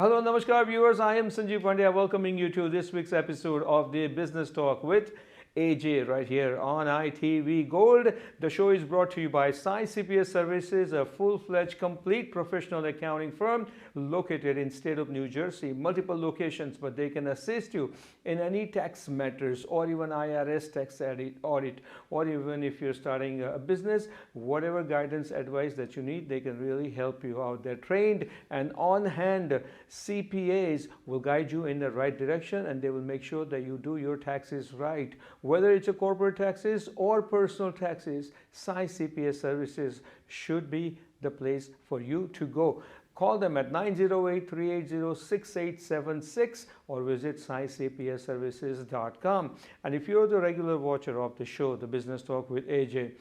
Hello, Namaskar viewers. I am Sanjeev Pandya welcoming you to this week's episode of the Business Talk with AJ right here on ITV Gold. The show is brought to you by Sai CPS Services, a full-fledged, complete professional accounting firm located in state of New Jersey. Multiple locations, but they can assist you in any tax matters or even IRS tax audit, or even if you're starting a business, whatever guidance, advice that you need, they can really help you out. They're trained and on-hand CPAs will guide you in the right direction, and they will make sure that you do your taxes right. Whether it's a corporate taxes or personal taxes, Sai CPS Services should be the place for you to go. Call them at 908-380-6876 or visit saicpsservices.com. And if you're the regular watcher of the show, The Business Talk with AJ,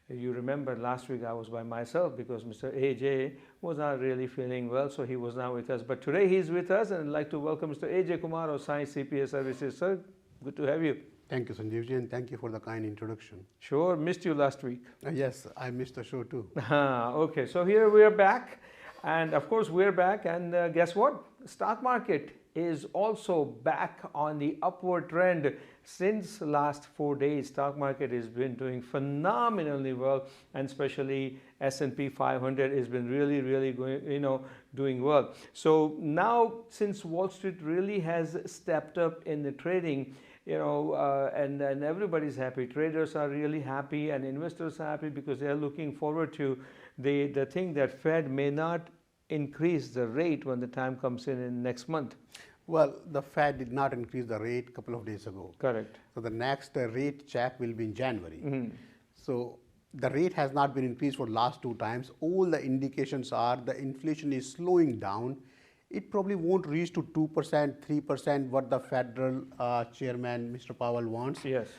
you remember last week I was by myself because Mr. AJ was not really feeling well, so he was not with us. But today he's with us, and I'd like to welcome Mr. AJ Kumar of Sai CPS Services. Sir, good to have you. Thank you, Sanjeevji, and thank you for the kind introduction. Sure, missed you last week. Yes, I missed the show too. Okay, so here we are back, and of course we're back, and guess what? Stock market is also back on the upward trend. Since last 4 days, stock market has been doing phenomenally well, and especially S&P 500 has been really going, doing well. So now, since Wall Street really has stepped up in the trading, and everybody's happy. Traders are really happy, and investors are happy because they are looking forward to the thing that Fed may not increase the rate when the time comes in next month. Well, the Fed did not increase the rate a couple of days ago. Correct. So the next rate check will be in January. So the rate has not been increased for last 2 times. All the indications are the inflation is slowing down. It probably won't reach to 2%, 3%, what the federal chairman, Mr. Powell, wants. Yes.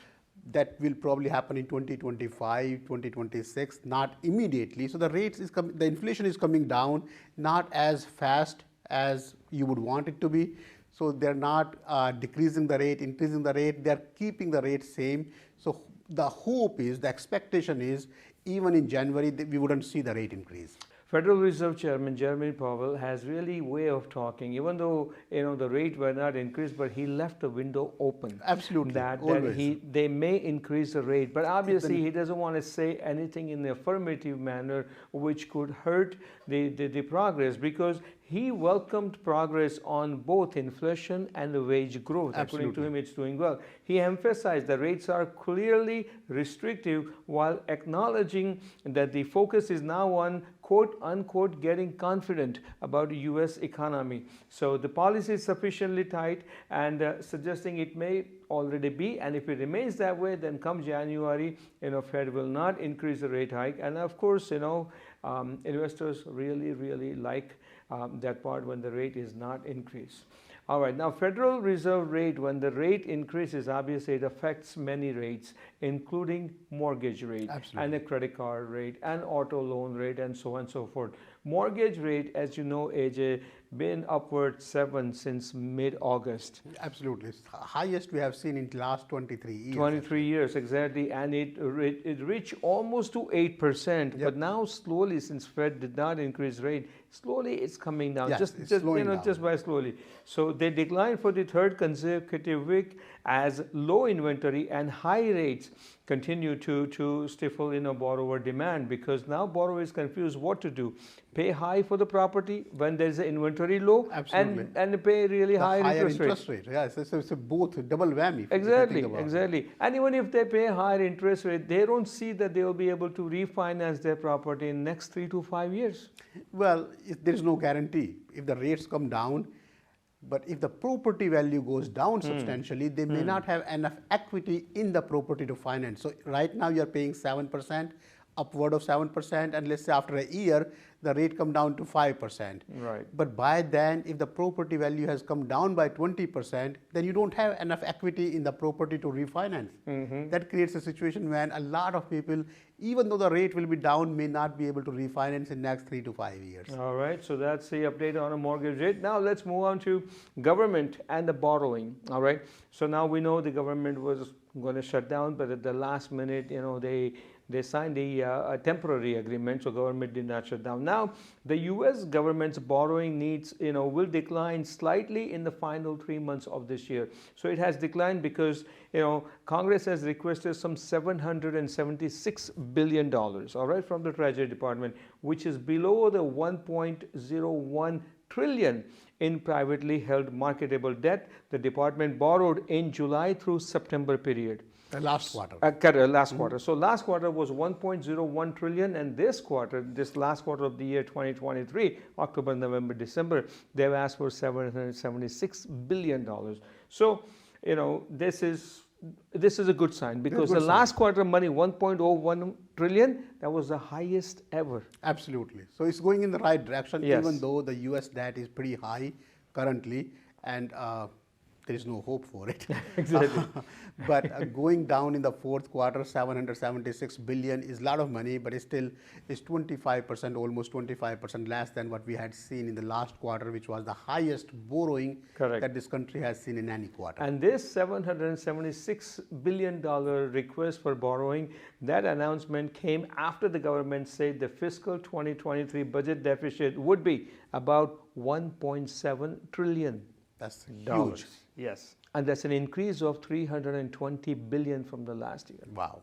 That will probably happen in 2025, 2026, not immediately. So the the inflation is coming down, not as fast as you would want it to be. So they're not decreasing the rate, increasing the rate, they're keeping the rate same. So the hope is, the expectation is, even in January, we wouldn't see the rate increase. Federal Reserve Chairman Jeremy Powell has really way of talking, even though the rate were not increased, but he left the window open. Absolutely, that they may increase the rate, but obviously he doesn't want to say anything in the affirmative manner which could hurt the progress, because he welcomed progress on both inflation and the wage growth. Absolutely. According to him, it's doing well. He emphasized the rates are clearly restrictive, while acknowledging that the focus is now on quote unquote getting confident about the US economy. So the policy is sufficiently tight, and suggesting it may already be, and if it remains that way, then come January, Fed will not increase the rate hike. And of course, investors really like that part when the rate is not increased. All right, now Federal Reserve rate, when the rate increases, obviously it affects many rates, including mortgage rate. Absolutely. And the credit card rate and auto loan rate and so on and so forth. Mortgage rate, as you know, AJ, been upward 7 since mid-August. Absolutely. It's the highest we have seen in the last 23 years. 23 years, exactly. And it reached almost to 8%. Yep. But now slowly, since Fed did not increase rate, slowly it's coming down. Yes, just slowing down. Just by slowly. So they declined for the 3rd consecutive week as low inventory and high rates continue to stifle borrower demand, because now borrower is confused what to do. Pay high for the property when there's an inventory low. Absolutely. and pay really high interest rate. Yes, it's both double whammy. Exactly. And even if they pay higher interest rate, they don't see that they will be able to refinance their property in next 3 to 5 years. Well, there is no guarantee. If the rates come down, but if the property value goes down substantially, they may not have enough equity in the property to finance. So right now you're paying 7%, upward of 7%, and let's say after a year, the rate come down to 5%. Right. But by then, if the property value has come down by 20%, then you don't have enough equity in the property to refinance. That creates a situation when a lot of people, even though the rate will be down, may not be able to refinance in next 3 to 5 years. All right, so that's the update on a mortgage rate. Now let's move on to government and the borrowing. All right, so now we know the government was going to shut down, but at the last minute, they signed a temporary agreement, so government did not shut down. Now, the U.S. government's borrowing needs, will decline slightly in the final 3 months of this year. So it has declined because, Congress has requested some $776 billion, all right, from the Treasury Department, which is below the 1.01 trillion in privately held marketable debt the department borrowed in July through September period. The last quarter. Last quarter. So last quarter was 1.01 trillion, and this last quarter of the year 2023, October, November, December, they've asked for $776 billion. So, this is a good sign, because the last quarter money, 1.01 trillion, that was the highest ever. Absolutely. So it's going in the right direction, Yes. even though the US debt is pretty high currently, and there is no hope for it. Exactly. But going down in the fourth quarter, 776 billion is a lot of money, but it's still 25%, almost 25% less than what we had seen in the last quarter, which was the highest borrowing Correct. that this country has seen in any quarter. And this $776 billion request for borrowing, that announcement came after the government said the fiscal 2023 budget deficit would be about 1.7 trillion. That's dollars. huge. Yes. And that's an increase of 320 billion from the last year. Wow.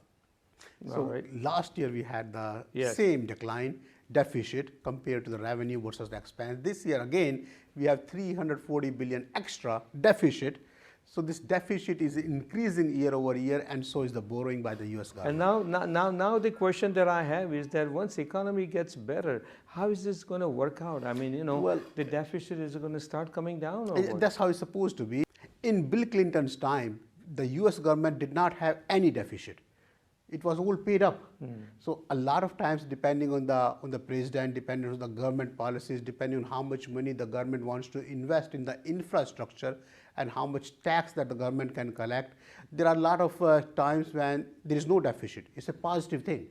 All So right. last year we had the Yes. same decline, deficit compared to the revenue versus the expense. This year again, we have 340 billion extra deficit. So this deficit is increasing year over year, and so is the borrowing by the US government. And now the question that I have is that once the economy gets better, how is this going to work out? I mean, Well, the deficit is going to start coming down, or what? That's how it's supposed to be. In Bill Clinton's time, the US government did not have any deficit. It was all paid up. So a lot of times, depending on the president, depending on the government policies, depending on how much money the government wants to invest in the infrastructure and how much tax that the government can collect, there are a lot of times when there is no deficit. It's a positive thing.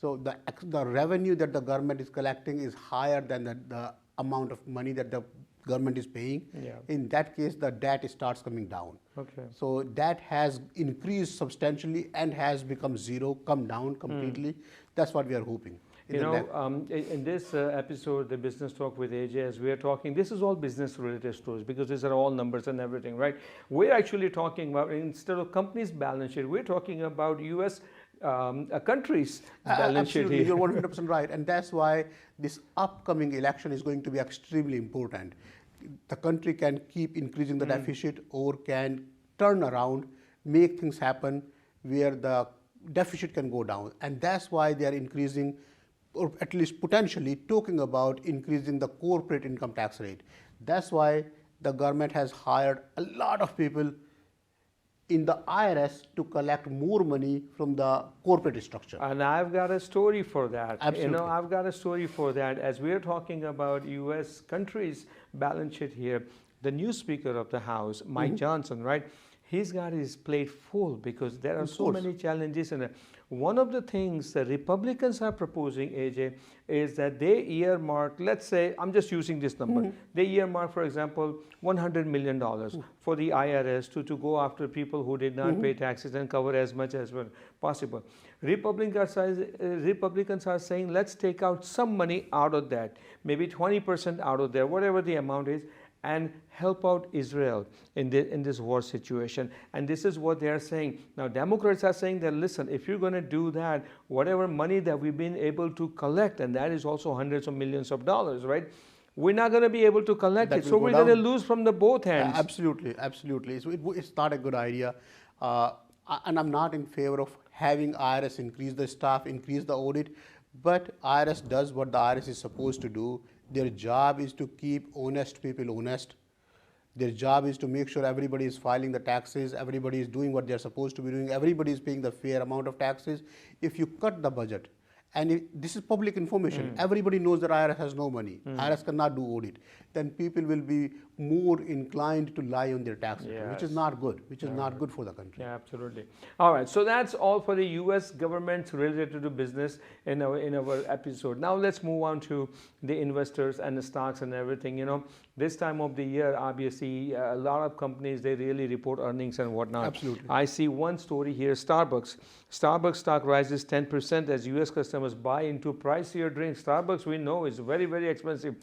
So the revenue that the government is collecting is higher than the amount of money that the government is paying. Yeah. In that case, the debt starts coming down. Okay. So that has increased substantially and has become zero, come down completely. That's what we are hoping. In this episode, the Business Talk with AJ, as we are talking, this is all business related stories, because these are all numbers and everything, right? We're actually talking about, instead of company's balance sheet, we're talking about US country's balance sheet Absolutely, here. you're 100% right. And that's why this upcoming election is going to be extremely important. The country can keep increasing the deficit, or can turn around, make things happen where the deficit can go down. And that's why they are increasing, or at least potentially talking about increasing the corporate income tax rate. That's why the government has hired a lot of people in the IRS to collect more money from the corporate structure. And I've got a story for that. Absolutely. I've got a story for that. As we're talking about U.S. country's balance sheet here, the new Speaker of the House, Mike Johnson, right? He's got his plate full, because there are so many challenges. And one of the things the Republicans are proposing, AJ, is that they earmark, let's say, I'm just using this number, they earmark, for example, $100 million for the IRS to go after people who did not pay taxes and cover as much as possible. Republicans are saying, let's take out some money out of that, maybe 20% out of there, whatever the amount is, and help out Israel in this war situation. And this is what they are saying. Now, Democrats are saying that, listen, if you're going to do that, whatever money that we've been able to collect, and that is also hundreds of millions of dollars, right? We're not going to be able to collect That it. will So go we're going to down. lose from the both hands. Absolutely, absolutely. So it's not a good idea. And I'm not in favor of having IRS increase the staff, increase the audit. But IRS does what the IRS is supposed to do. Their job is to keep honest people honest. Their job is to make sure everybody is filing the taxes, everybody is doing what they're supposed to be doing, everybody is paying the fair amount of taxes. If you cut the budget and this is public information. Everybody knows that IRS has no money. IRS cannot do audit. Then people will be more inclined to lie on their tax return, which is Yes. not good, which is not good for the country. Yeah, absolutely. All right, so that's all for the U.S. government related to business in our episode. Now let's move on to the investors and the stocks and everything. You know, this time of the year, obviously, a lot of companies, they really report earnings and whatnot. Absolutely. I see one story here, Starbucks. Starbucks stock rises 10% as U.S. customers buy into pricier drinks. Starbucks, we know, is very, very expensive.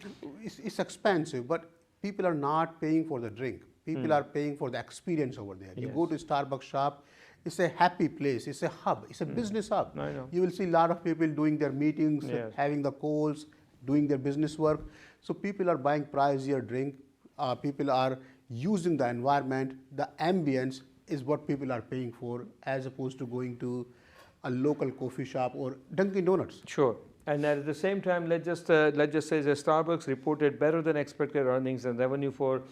It's expensive, but people are not paying for the drink. People are paying for the experience over there. You go to Starbucks shop, it's a happy place. It's a hub. It's a business hub. I know. You will see a lot of people doing their meetings, Yes. having the calls, doing their business work. So people are buying pricier drink. People are using the environment. The ambience is what people are paying for, as opposed to going to a local coffee shop or Dunkin' Donuts. Sure. And at the same time, let's just say that Starbucks reported better than expected earnings and revenue for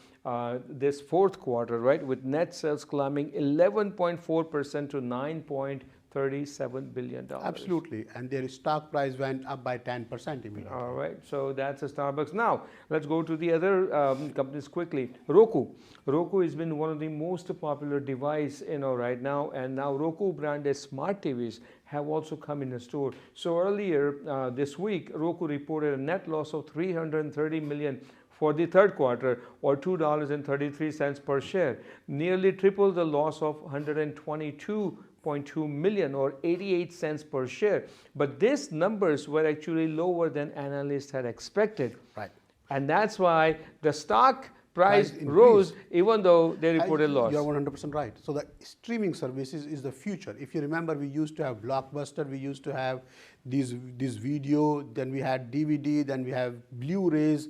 this fourth quarter, right? With net sales climbing 11.4% to $9.37 billion. Absolutely. And their stock price went up by 10% immediately. All right, so that's a Starbucks. Now, let's go to the other companies quickly. Roku. Roku has been one of the most popular device, right now, and now Roku branded smart TVs have also come in the store. So earlier this week, Roku reported a net loss of $330 million for the third quarter, or $2.33 per share, nearly triple the loss of $122.2 million or 88 cents per share. But these numbers were actually lower than analysts had expected. Right. And that's why the stock price Price rose increased. even though they reported loss. You're 100% right. So the streaming services is the future. If you remember, we used to have Blockbuster, we used to have these video, then we had DVD, then we have Blu-rays.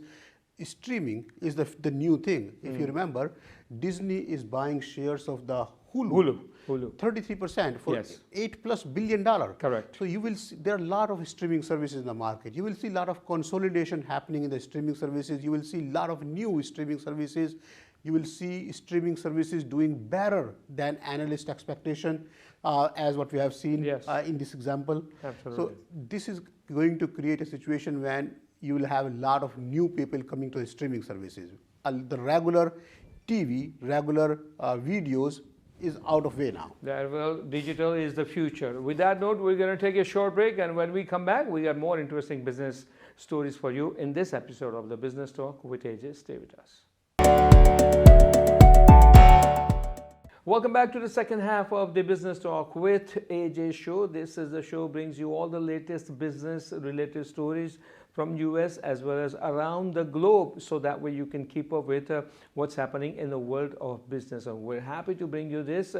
Streaming is the new thing. If you remember, Disney is buying shares of the Hulu. 33% for Yes. $8+ billion. Correct. So you will see there are a lot of streaming services in the market. You will see a lot of consolidation happening in the streaming services. You will see a lot of new streaming services. You will see streaming services doing better than analyst expectation, as what we have seen Yes. in this example. Absolutely. So this is going to create a situation when you will have a lot of new people coming to the streaming services. The regular TV, regular videos is out of way now. Well, digital is the future. With that note, we're going to take a short break, and when we come back, we got more interesting business stories for you in this episode of the Business Talk with AJ. Stay with us. Welcome back to the second half of the Business Talk with AJ show. This is the show brings you all the latest business related stories from US as well as around the globe, so that way you can keep up with what's happening in the world of business. And we're happy to bring you this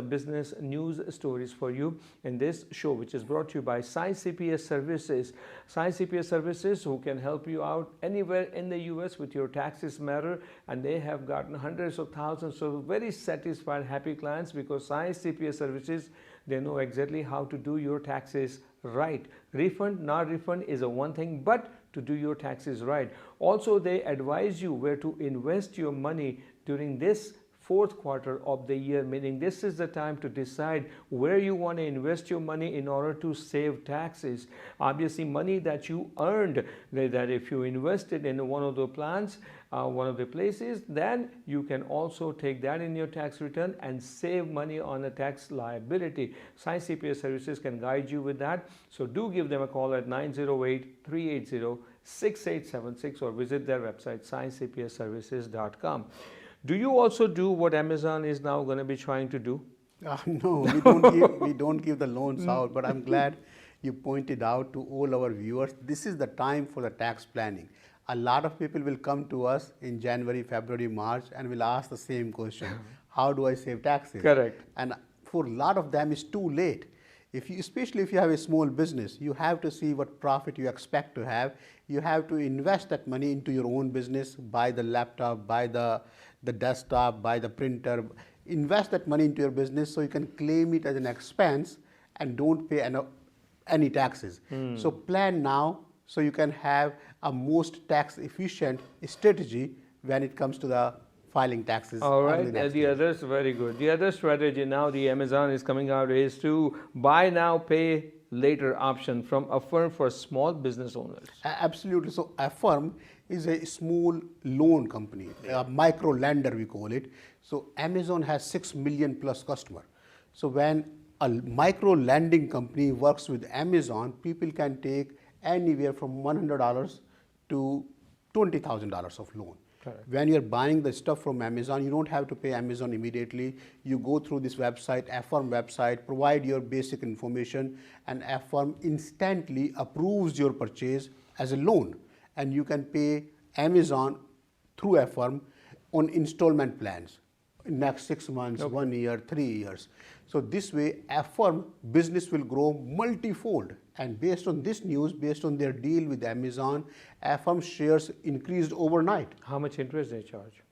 business news stories for you in this show, which is brought to you by Sai CPS Services. Sai CPS Services, who can help you out anywhere in the US with your taxes matter, and they have gotten hundreds of thousands of very satisfied, happy clients, because Sai CPS Services, they know exactly how to do your taxes right. Refund, not refund is a one thing, but to do your taxes right. Also, they advise you where to invest your money during this fourth quarter of the year, meaning this is the time to decide where you want to invest your money in order to save taxes. Obviously, money that you earned, that if you invested in one of the plans, one of the places, then you can also take that in your tax return and save money on a tax liability. Sai CPS Services can guide you with that. So do give them a call at 908-380-6876 or visit their website, saicpsservices.com. Do you also do what Amazon is now going to be trying to do? No, we don't give the loans out, but I'm glad you pointed out to all our viewers, this is the time for the tax planning. A lot of people will come to us in January, February, March and will ask the same question. How do I save taxes? Correct. And for a lot of them, it's too late. Especially if you have a small business, you have to see what profit you expect to have. You have to invest that money into your own business, buy the laptop, buy the desktop, buy the printer, invest that money into your business so you can claim it as an expense and don't pay any taxes. So plan now so you can have a most tax efficient strategy when it comes to the filing taxes. All right, the others, very good. The other strategy now the Amazon is coming out is to buy now, pay later option from Affirm for small business owners. Absolutely. So Affirm is a small loan company, a micro lender we call it. So Amazon has 6 million plus customer. So when a micro lending company works with Amazon, people can take anywhere from $100 to $20,000 of loan. Correct. When you're buying the stuff from Amazon, you don't have to pay Amazon immediately. You go through this website, Affirm website, provide your basic information, and Affirm instantly approves your purchase as a loan. And you can pay Amazon through Affirm on installment plans in next 6 months, 1 year, 3 years. So this way, Affirm business will grow multifold. And based on this news, based on their deal with Amazon, Affirm shares increased overnight. How much interest they charge?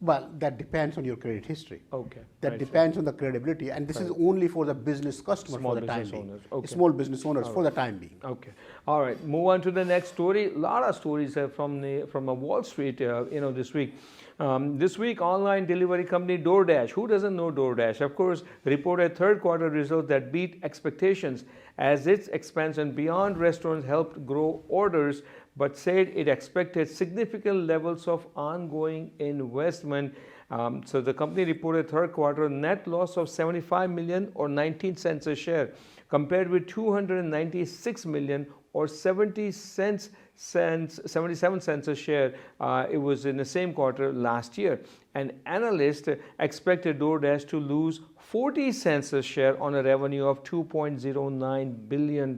Well, that depends on your credit history. Okay. That right, depends on the credibility, and this is only for the business customer Small for the time business being. owners. Okay. Small business owners for the time being. Okay. All right. Move on to the next story. A lot of stories from Wall Street. This week. This week, online delivery company DoorDash. Who doesn't know DoorDash? Of course, reported third quarter results that beat expectations as its expansion beyond restaurants helped grow orders, but said it expected significant levels of ongoing investment. So the company reported third quarter net loss of $75 million or 19 cents a share, compared with $296 million or 77 cents a share. It was in the same quarter last year. And analysts expected DoorDash to lose 40 cents a share on a revenue of $2.09 billion.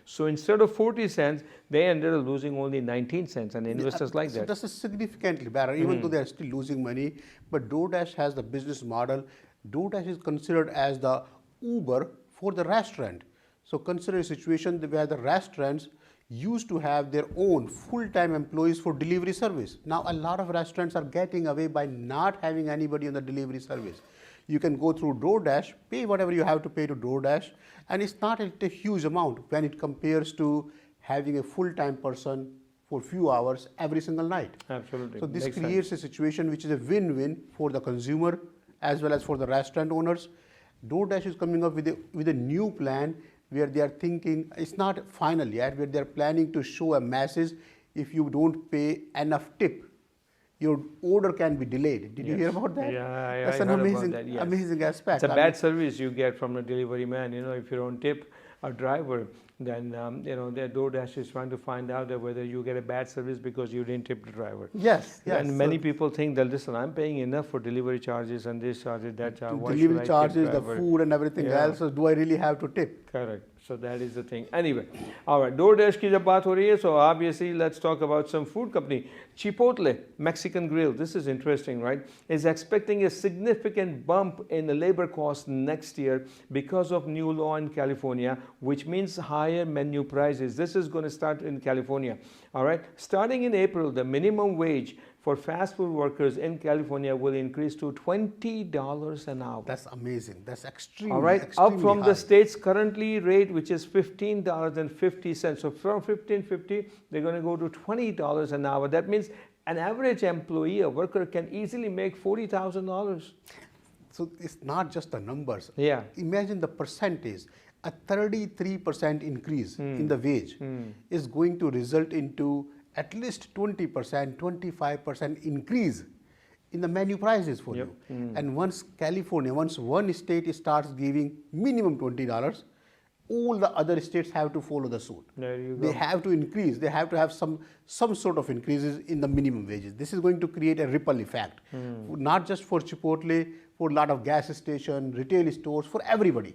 So instead of 40 cents, they ended up losing only 19 cents, and investors like So that. this is significantly better, even though they're still losing money. But DoorDash has the business model. DoorDash is considered as the Uber for the restaurant. So consider a situation where the restaurants used to have their own full-time employees for delivery service. Now a lot of restaurants are getting away by not having anybody on the delivery service. You can go through DoorDash, pay whatever you have to pay to DoorDash, and it's not a huge amount when it compares to having a full-time person for few hours every single night. Absolutely. So this Makes creates sense. a situation which is a win-win for the consumer as well as for the restaurant owners. DoorDash is coming up with a new plan where they are thinking, it's not final yet, where they are planning to show a message: if you don't pay enough tip, your order can be delayed. Did you hear about that? Yeah, That's I an heard about amazing, that, yes. amazing aspect. It's a I bad mean, service you get from a delivery man. If you don't tip a driver, then their DoorDash is trying to find out that whether you get a bad service because you didn't tip the driver. yes, yes. And many people think that, listen, I'm paying enough for delivery charges and this charges, that charge. Why should I delivery tip charges, the driver? food and everything Yeah. else. So do I really have to tip? Correct. So that is the thing. Anyway, all right. DoorDash की जब बात हो रही है, so obviously let's talk about some food company. Chipotle Mexican Grill. This is interesting, right? Is expecting a significant bump in the labor cost next year because of new law in California, which means higher menu prices. This is going to start in California. All right. Starting in April, the minimum wage for fast food workers in California will increase to $20 an hour. That's amazing. That's extremely, All right, up extremely from high. the state's currently rate, which is $15.50. So from $15.50, they're going to go to $20 an hour. That means an average employee, a worker, can easily make $40,000. So it's not just the numbers. Yeah. Imagine the percentage. A 33% increase in the wage is going to result into at least 20%, 25% increase in the menu prices for you. And once one state starts giving minimum $20, all the other states have to follow the suit. There you They go. have to increase. They have to have some sort of increases in the minimum wages. This is going to create a ripple effect, not just for Chipotle, for a lot of gas stations, retail stores, for everybody.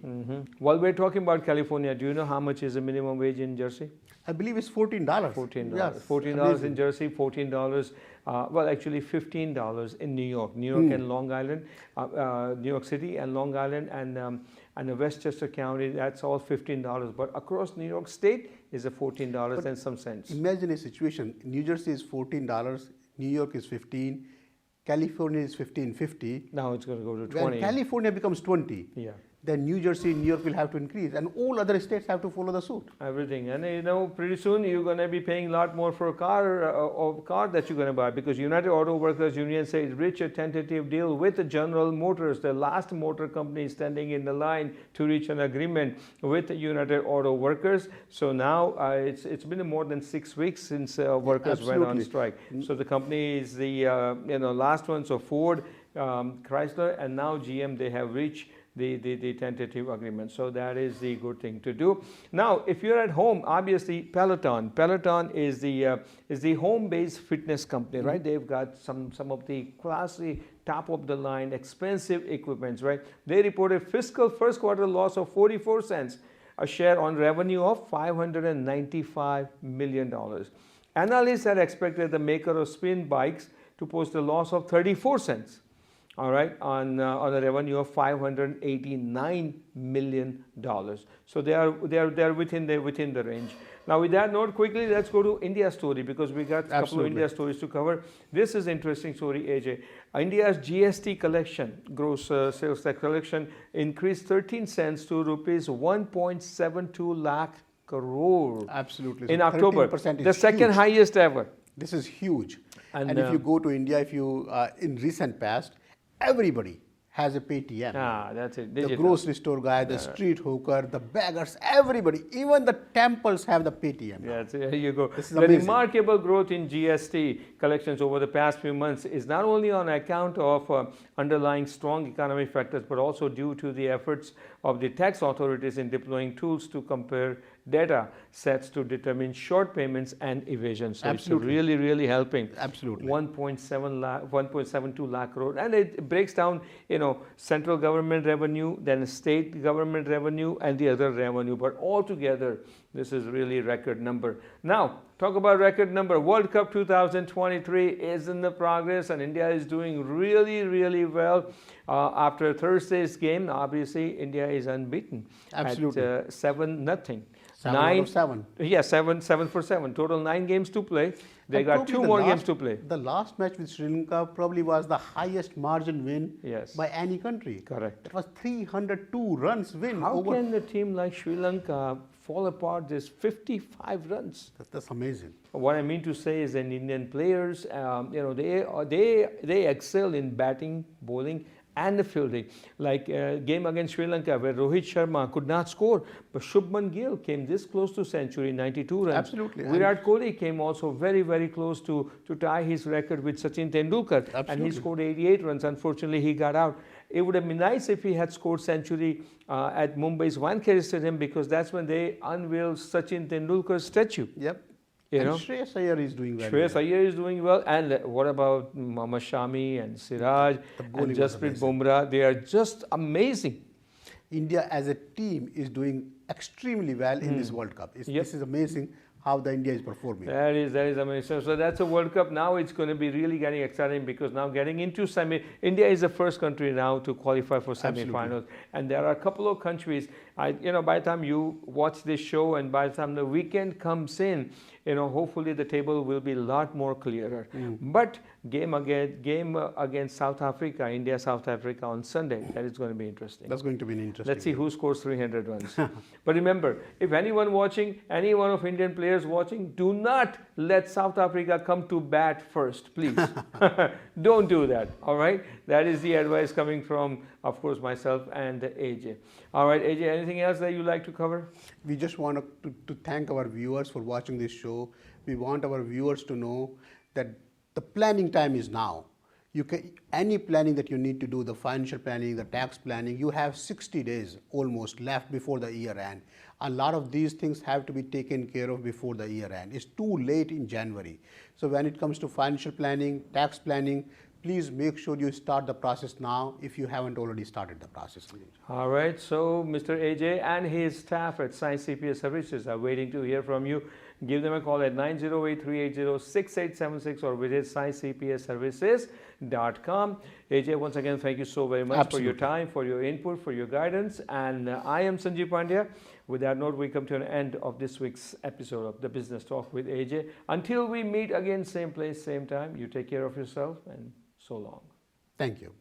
While we're talking about California, do you know how much is the minimum wage in Jersey? I believe it's $14. $14. Yes, $14 amazing. in Jersey, $14. Well, actually $15 in New York. New York and Long Island, New York City and Long Island and the Westchester County, that's all $15. But across New York State is a $14 and some cents. Imagine a situation. New Jersey is $14, New York is $15, California is $15.50. Now it's going to go to When 20. California becomes 20, Yeah. then New Jersey, New York will have to increase, and all other states have to follow the suit. Everything, and pretty soon you're going to be paying a lot more for a car that you're going to buy, because United Auto Workers Union says reach a tentative deal with General Motors, the last motor company standing in the line to reach an agreement with United Auto Workers. So now it's been more than 6 weeks since workers went on strike. So the company is the last one. So Ford, Chrysler, and now GM, they have reached the tentative agreement. So that is the good thing to do. Now, if you're at home, obviously Peloton is the home-based fitness company, right? They've got some of the classy, top of the line, expensive equipments, right? They reported fiscal first quarter loss of 44 cents a share on revenue of $595 million. Analysts had expected the maker of spin bikes to post a loss of 34 cents. All right, on a revenue of $589 million. So they are within the range. Now, with that note, quickly let's go to India story, because we got a couple of India stories to cover. This is interesting story, AJ. India's GST collection, gross sales tax collection, increased 13 cents to rupees 1.72 lakh crore. Absolutely. In So October, 13% the is second huge. highest ever. This is huge. And, if you go to India, if you in recent past, everybody has a Paytm. That's it. The Digital. grocery store guy, the street hooker, the beggars, everybody, even the temples have the Paytm. Yeah, so here you go. This is the amazing. remarkable growth in GST collections over the past few months is not only on account of underlying strong economic factors, but also due to the efforts of the tax authorities in deploying tools to compare data sets to determine short payments and evasion. So Absolutely. it's really, really helping. Absolutely. 1.72 lakh crore, and it breaks down, central government revenue, then state government revenue, and the other revenue. But altogether, this is really record number. Now, talk about record number. World Cup 2023 is in the progress, and India is doing really, really well. After Thursday's game, obviously, India is unbeaten. Absolutely. At 7-0. 7 out of 7. Yeah, 7 for 7. Total 9 games to play. They And got probably 2 the more last- games to play. The last match with Sri Lanka probably was the highest margin win Yes. by any country. Correct. It was 302 runs win. How over. can a team like Sri Lanka fall apart? There's 55 runs. That's amazing. What I mean to say is that Indian players, they excel in batting, bowling, and the fielding. Like game against Sri Lanka, where Rohit Sharma could not score, but Shubman Gill came this close to century, 92 runs. Absolutely. Virat Kohli came also very, very close to tie his record with Sachin Tendulkar, and he Absolutely. scored 88 runs. Unfortunately, he got out. It would have been nice if he had scored century at Mumbai's Wankhede Stadium, because that's when they unveiled Sachin Tendulkar's statue. Yep. You And know? Shreyas Iyer is doing well. Shreyas Iyer is doing well, and what about Mohammad Shami and Siraj The and bowling was Jasprit amazing. Bumrah? They are just amazing. India as a team is doing extremely well in this World Cup. Yep. This is amazing how the India is performing. That is amazing. So that's a World Cup. Now it's going to be really getting exciting, because now getting into India is the first country now to qualify for semi-finals, and there are a couple of countries. By the time you watch this show and by the time the weekend comes in, hopefully the table will be a lot more clearer. But game against South Africa, India South Africa on Sunday, that is going to be interesting. That's going to be an interesting. Let's see who scores 300 runs. But remember, if anyone watching, any one of Indian players watching, do not let South Africa come to bat first, please. Don't do that, all right? That is the advice coming from, of course, myself and AJ. All right, AJ, anything else that you like to cover? We just want to thank our viewers for watching this show. We want our viewers to know that the planning time is now. Any planning that you need to do, the financial planning, the tax planning, you have 60 days almost left before the year end. A lot of these things have to be taken care of before the year end. It's too late in January. So when it comes to financial planning, tax planning, please make sure you start the process now if you haven't already started the process. All right, so Mr. AJ and his staff at Science CPS Services are waiting to hear from you. Give them a call at 908-380-6876 or visit sciencecpsservices.com. AJ, once again, thank you so very much for your time, for your input, for your guidance. And I am Sanjeev Pandya. With that note, we come to an end of this week's episode of The Business Talk with AJ. Until we meet again, same place, same time, you take care of yourself, and so long. Thank you.